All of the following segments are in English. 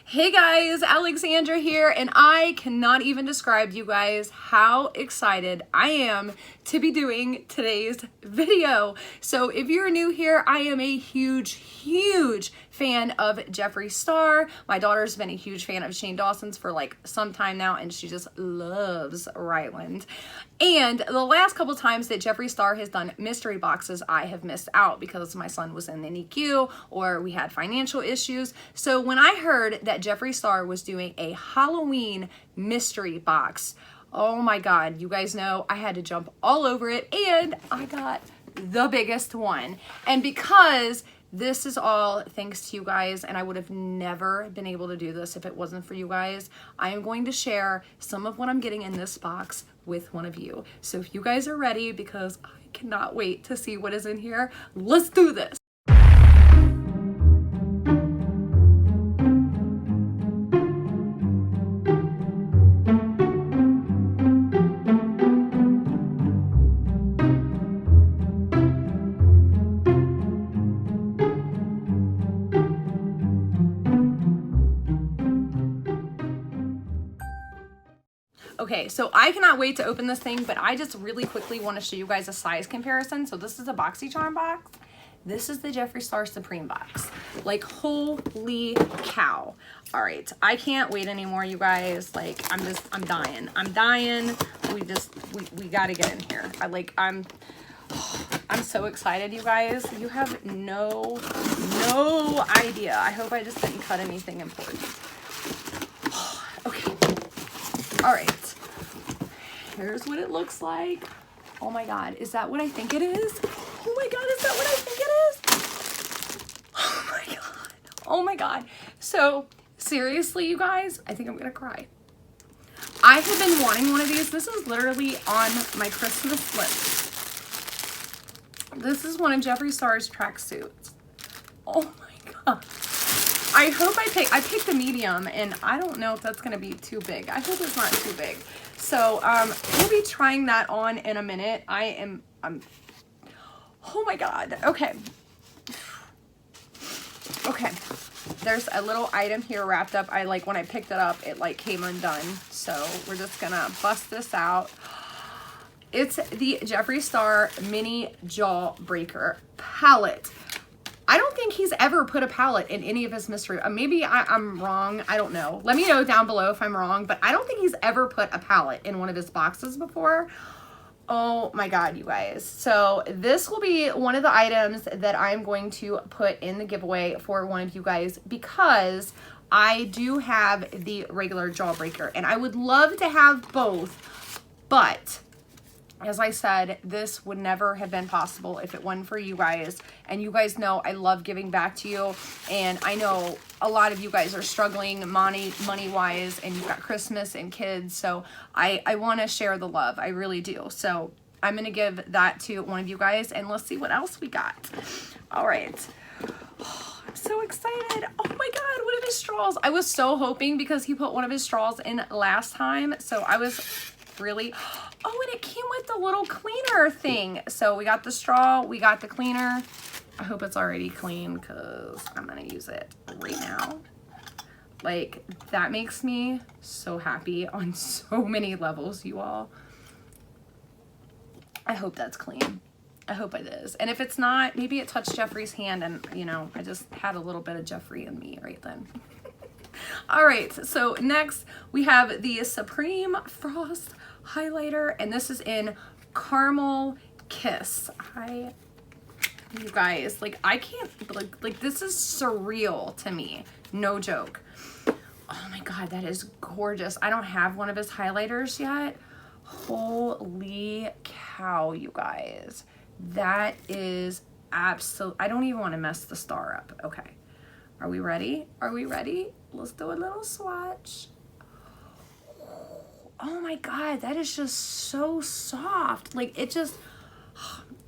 Hey guys, Alexandra here, and I cannot even describe to you guys how excited I am to be doing today's video. So if you're new here, I am a huge fan of Jeffree Star. My daughter's been a huge fan of Shane Dawson's for like some time now, and she just loves Ryland. And the last couple times that Jeffree Star has done mystery boxes, I have missed out because my son was in the NICU or we had financial issues. So when I heard that Jeffree Star was doing a Halloween mystery box, oh my God, you guys know I had to jump all over it, and I got the biggest one. And because this is all thanks to you guys, and I would have never been able to do this if it wasn't for you guys, I am going to share some of what I'm getting in this box with one of you. So if you guys are ready, because I cannot wait to see what is in here, let's do this. Okay, so I cannot wait to open this thing, but I just really quickly want to show you guys a size comparison. So this is a BoxyCharm box. This is the Jeffree Star Supreme box. Like, holy cow. All right, I can't wait anymore, you guys. Like, I'm dying. I'm dying. We got to get in here. I'm so excited, you guys. You have no idea. I hope I just didn't cut anything important. Okay. All right. Here's what it looks like. Oh my God, is that what I think it is? Oh my God, is that what I think it is? Oh my God. Oh my God. So seriously, you guys, I think I'm gonna cry. I have been wanting one of these. This is literally on my Christmas list. This is one of Jeffree Star's tracksuits. Oh my God. I hope I picked a medium, and I don't know if that's gonna be too big. I hope it's not too big. So we'll be trying that on in a minute. I'm oh my God. Okay. Okay. There's a little item here wrapped up. When I picked it up, it came undone. So we're just gonna bust this out. It's the Jeffree Star Mini Jawbreaker palette. I don't think he's ever put a palette in any of his mystery. Maybe I'm wrong. I don't know. Let me know down below if I'm wrong, but I don't think he's ever put a palette in one of his boxes before. Oh my God, you guys. So this will be one of the items that I'm going to put in the giveaway for one of you guys, because I do have the regular Jawbreaker and I would love to have both, but as I said, this would never have been possible if it wasn't for you guys. And you guys know I love giving back to you. And I know a lot of you guys are struggling money-wise, and you've got Christmas and kids. So I want to share the love. I really do. So I'm going to give that to one of you guys, and let's see what else we got. All right. Oh, I'm so excited. Oh my God, one of his straws. I was so hoping, because he put one of his straws in last time. So I was really... Oh, and it came with the little cleaner thing. So we got the straw, we got the cleaner. I hope it's already clean, because I'm gonna use it right now. Like, that makes me so happy on so many levels, you all. I hope that's clean. I hope it is. And if it's not, maybe it touched Jeffree's hand, and you know, I just had a little bit of Jeffree in me right then. All right, so next we have the Supreme Frost highlighter, and this is in Caramel Kiss. You guys, I can't, this is surreal to me, no joke. Oh my God, that is gorgeous. I don't have one of his highlighters yet. Holy cow, you guys, that is absolute. I don't even want to mess the star up. Okay, are we ready? Are we ready? Let's do a little swatch. Oh my God, that is just so soft.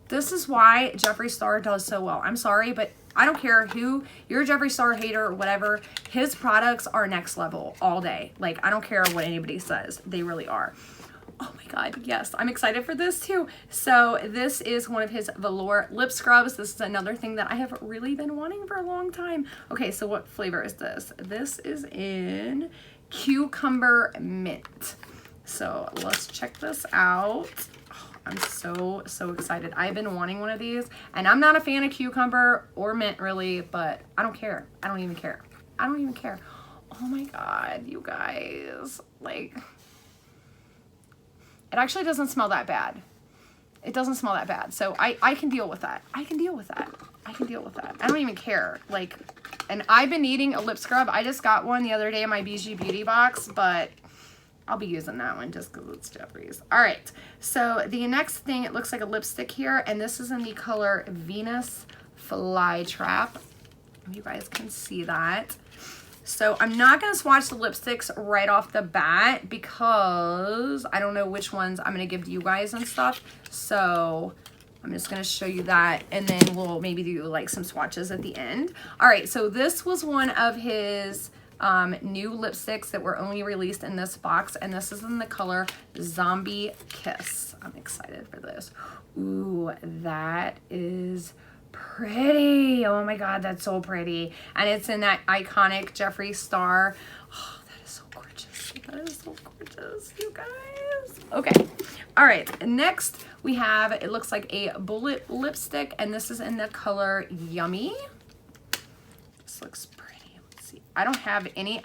This is why Jeffree Star does so well. I'm sorry, but I don't care who, you're a Jeffree Star hater or whatever, his products are next level all day. I don't care what anybody says, they really are. Oh my God, yes, I'm excited for this too. So this is one of his velour lip scrubs. This is another thing that I have really been wanting for a long time. Okay, so what flavor is this? This is in cucumber mint. So let's check this out. Oh, I'm so excited. I've been wanting one of these, and I'm not a fan of cucumber or mint really, but I don't care. I don't even care. I don't even care. Oh my God, you guys, like, it actually doesn't smell that bad. It doesn't smell that bad. So I can deal with that. I can deal with that. I can deal with that. I don't even care. Like, and I've been needing a lip scrub. I just got one the other day in my BG Beauty box, but I'll be using that one just because it's Jeffree's. All right. So the next thing, it looks like a lipstick here, and this is in the color Venus Flytrap. You guys can see that. So I'm not going to swatch the lipsticks right off the bat because I don't know which ones I'm going to give to you guys and stuff. So I'm just going to show you that, and then we'll maybe do like some swatches at the end. All right, so this was one of his new lipsticks that were only released in this box, and this is in the color Zombie Kiss. I'm excited for this. Ooh, that is pretty. Oh my God, that's so pretty. And it's in that iconic Jeffree star. Oh, that is so gorgeous. That is so gorgeous, you guys. Okay. All right. Next we have, it looks like a bullet lipstick, and this is in the color Yummy. This looks pretty. Let's see. I don't have any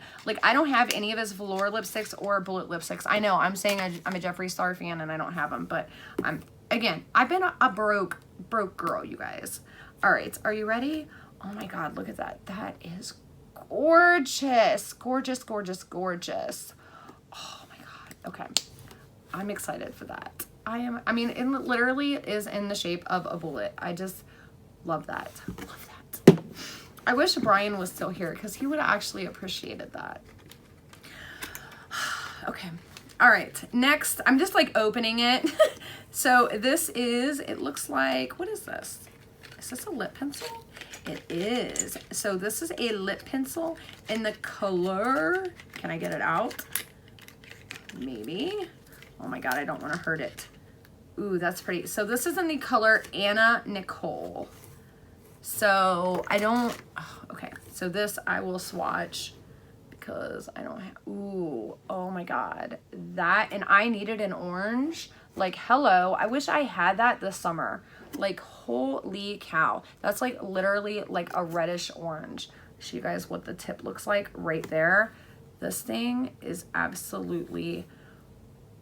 of his velour lipsticks or bullet lipsticks. I know I'm saying I'm a Jeffree Star fan and I don't have them, but I've been a broke girl, you guys. All right, are you ready? Oh my God, look at that. That is gorgeous. Gorgeous, gorgeous, gorgeous. Oh my God. Okay. I'm excited for that. I mean, it literally is in the shape of a bullet. I just love that. Love that. I wish Brian was still here because he would have actually appreciated that. Okay. All right. Next, I'm just like opening it. So this is, it looks like, what is this? Is this a lip pencil? It is. So this is a lip pencil in the color, can I get it out? Maybe. Oh my God, I don't want to hurt it. Ooh, that's pretty. So this is in the color Anna Nicole. So I don't, okay. So this I will swatch because I don't have, ooh, oh my God. That, and I needed an orange. Like, hello, I wish I had that this summer. Like, holy cow. That's like literally like a reddish orange. Show you guys what the tip looks like right there. This thing is absolutely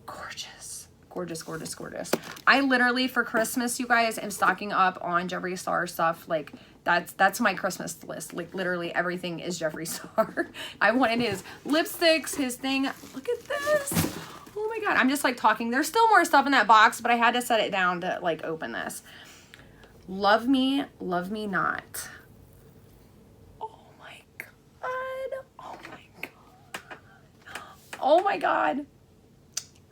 gorgeous. Gorgeous, gorgeous, gorgeous. I literally, for Christmas, you guys, am stocking up on Jeffree Star stuff. Like, that's my Christmas list. Like, literally everything is Jeffree Star. I wanted his lipsticks, his thing. Look at this. Oh my God, I'm just like talking. There's still more stuff in that box, but I had to set it down to like open this. Love Me Not. Oh my God. Oh my God. Oh my God.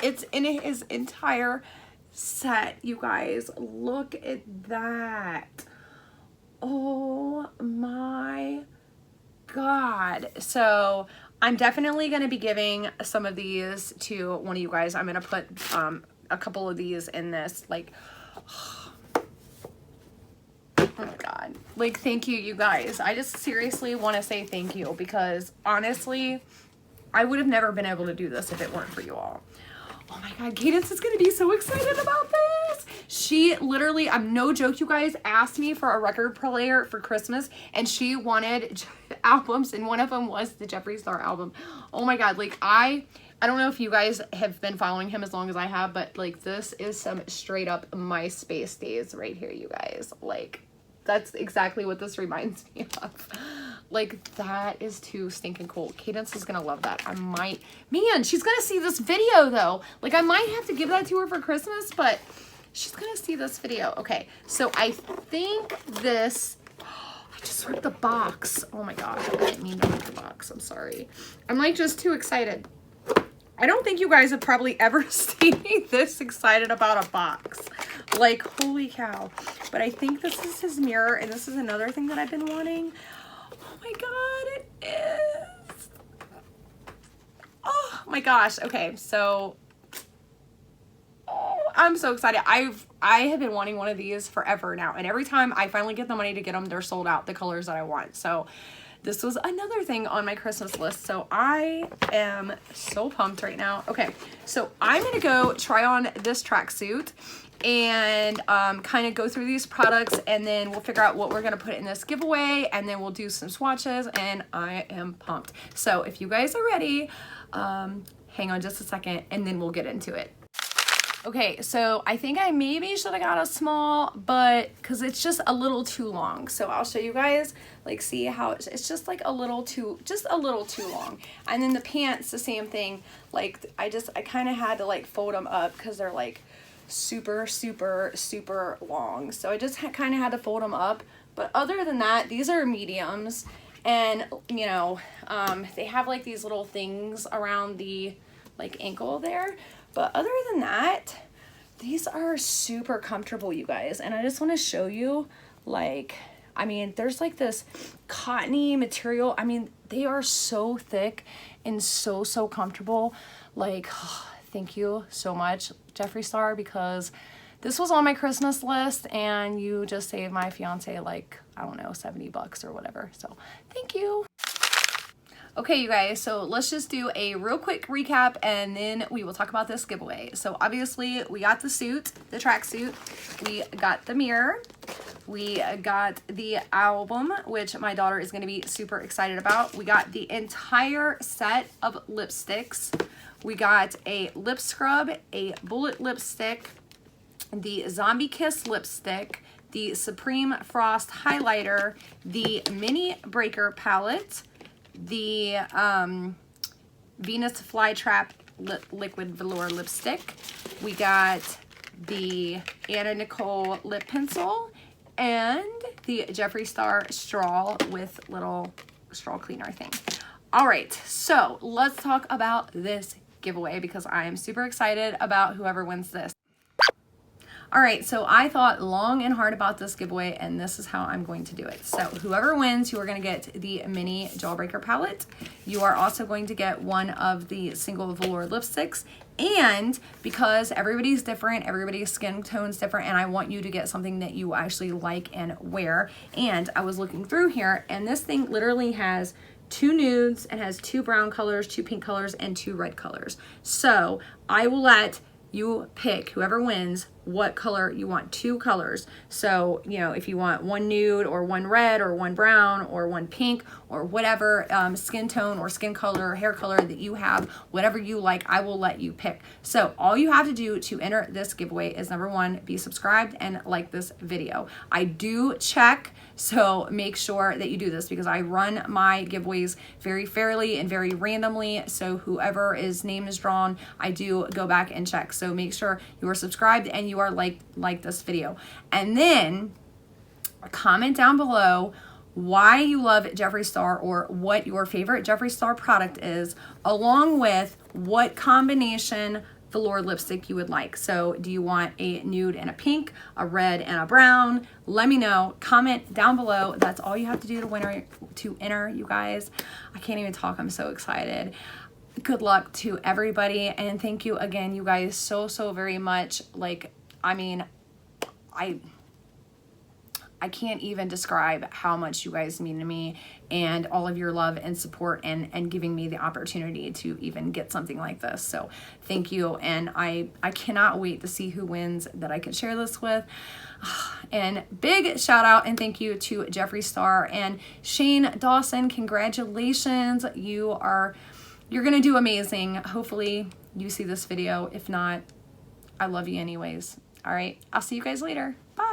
It's in his entire set, you guys. Look at that. Oh my God. So I'm definitely going to be giving some of these to one of you guys. I'm going to put a couple of these in this. Like, oh my God. Like, thank you, you guys. I just seriously want to say thank you because honestly, I would have never been able to do this if it weren't for you all. Oh my God, Cadence is going to be so excited about this. She literally, I'm no joke, you guys, asked me for a record player for Christmas, and she wanted albums, and one of them was the Jeffree Star album. Oh my God, like I don't know if you guys have been following him as long as I have, but like this is some straight up MySpace days right here, you guys. Like, that's exactly what this reminds me of. Like, that is too stinking cool. Cadence is gonna love that. I might, man, she's gonna see this video though. Like, I might have to give that to her for Christmas, but she's gonna see this video. Okay, so I think this, I just ripped the box. Oh my God, I didn't mean to rip the box. I'm sorry. I'm like just too excited. I don't think you guys have probably ever seen me this excited about a box. Like, holy cow. But I think this is his mirror, and this is another thing that I've been wanting. Oh my God, it is. Oh my gosh. Okay, so I'm so excited. I have been wanting one of these forever now, and every time I finally get the money to get them, they're sold out, the colors that I want. So this was another thing on my Christmas list. So I am so pumped right now. Okay, so I'm gonna go try on this tracksuit and kind of go through these products, and then we'll figure out what we're gonna put in this giveaway, and then we'll do some swatches, and I am pumped. So if you guys are ready, hang on just a second, and then we'll get into it. Okay, so I think I maybe should have got a small, but because it's just a little too long. So I'll show you guys, like, see how it's just like a little too long. And then the pants, the same thing. Like, I kind of had to like fold them up because they're like super, super, super long. So I just kind of had to fold them up. But other than that, these are mediums. And, you know, they have like these little things around the like ankle there. But other than that, these are super comfortable, you guys. And I just want to show you, like, I mean, there's like this cottony material. I mean, they are so thick and so, so comfortable. Like, oh, thank you so much, Jeffree Star, because this was on my Christmas list and you just saved my fiance like, I don't know, 70 bucks or whatever. So thank you. Okay, you guys, so let's just do a real quick recap and then we will talk about this giveaway. So obviously we got the suit, the tracksuit, we got the mirror, we got the album, which my daughter is going to be super excited about. We got the entire set of lipsticks. We got a lip scrub, a bullet lipstick, the Zombie Kiss lipstick, the Supreme Frost highlighter, the mini breaker palette, the Venus Flytrap liquid velour lipstick. We got the Anna Nicole lip pencil and the Jeffree Star straw with little straw cleaner thing. All right, so let's talk about this giveaway because I am super excited about whoever wins this. All right, so I thought long and hard about this giveaway, and this is how I'm going to do it. So whoever wins, you are going to get the mini Jawbreaker palette. You are also going to get one of the single velour lipsticks. And because everybody's different, everybody's skin tone's different, and I want you to get something that you actually like and wear. And I was looking through here, and this thing literally has 2 nudes, it has 2 brown colors, 2 pink colors, and 2 red colors. So I will let you pick, whoever wins, what color you want. 2 colors. So, you know, if you want 1 nude or 1 red or 1 brown or 1 pink or whatever skin tone or skin color or hair color that you have, whatever you like, I will let you pick. So all you have to do to enter this giveaway is, number 1, be subscribed and like this video. I do check, so make sure that you do this because I run my giveaways very fairly and very randomly. So whoever's name is drawn, I do go back and check. So make sure you are subscribed and you are like this video. And then comment down below why you love Jeffree Star or what your favorite Jeffree Star product is, along with what combination velour lipstick you would like. So do you want a nude and a pink, a red and a brown? Let me know. Comment down below. That's all you have to do to enter, you guys. I can't even talk. I'm so excited. Good luck to everybody, and thank you again, you guys, so very much. Like, I mean, I can't even describe how much you guys mean to me and all of your love and support and giving me the opportunity to even get something like this. So thank you, and I cannot wait to see who wins that I can share this with. And big shout out and thank you to Jeffree Star and Shane Dawson. Congratulations. You're gonna do amazing. Hopefully you see this video. If not, I love you anyways. All right, I'll see you guys later. Bye.